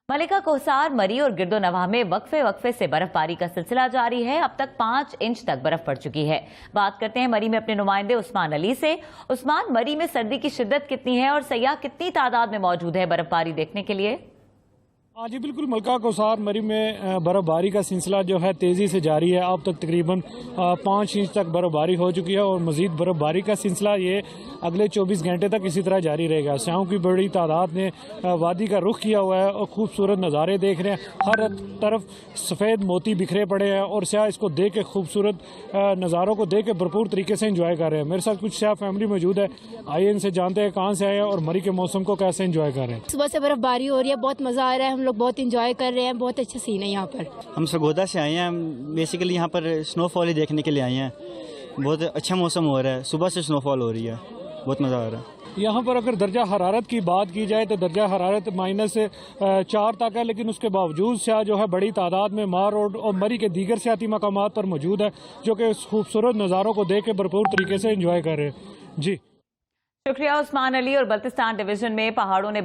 मलिका कोहसार, मरी और गिरदो नवाह में वक्फे से बर्फबारी का सिलसिला जारी है। अब तक 5 इंच तक बर्फ पड़ चुकी है। बात करते हैं मरी में अपने नुमाइंदे उस्मान अली से। उस्मान, मरी में सर्दी की शिद्दत कितनी है और सयाह कितनी तादाद में मौजूद है बर्फबारी देखने के लिए? हाँ जी बिल्कुल, मलिका कोहसार मरी में बर्फबारी का सिलसिला जो है तेज़ी से जारी है। अब तक तकरीबन 5 इंच तक बर्फबारी हो चुकी है और मज़ीद बर्फबारी का सिलसिला ये अगले 24 घंटे तक इसी तरह जारी रहेगा। स्याहों की बड़ी तादाद ने वादी का रुख किया हुआ है और खूबसूरत नज़ारे देख रहे हैं। हर तरफ सफ़ेद मोती बिखरे पड़े हैं और स्याह इसको देख के खूबसूरत नज़ारों को देख के भरपूर तरीके से इंजॉय कर रहे हैं। मेरे साथ कुछ स्याह फैमिली मौजूद है, आइए इनसे जानते हैं कहाँ से आए हैं और मरी के मौसम को कैसे इंजॉय कर रहे हैं। सुबह से बर्फबारी हो रही है, बहुत मज़ा आ रहा है, हम लोग बहुत इंजॉय कर रहे हैं, बहुत अच्छा सीन है यहाँ पर। हम सरगोदा से आए हैं, बेसिकली यहाँ पर स्नोफॉल ही देखने के लिए आए हैं। बहुत अच्छा मौसम हो रहा है, सुबह से स्नोफॉल हो रही है, बहुत मज़ा आ रहा है। यहाँ पर अगर दर्जा हरारत की बात की जाए तो दर्जा हरारत -4 तक है, लेकिन उसके बावजूद स्याह जो है बड़ी तादाद में मार रोड और मरी के दीगर सियाती मकामात पर मौजूद है, जो कि इस खूबसूरत नज़ारों को देख के भरपूर तरीके से इंजॉय कर रहे हैं। जी शुक्रिया उस्मान अली। और बल्तिस्तान डिवीजन में पहाड़ों ने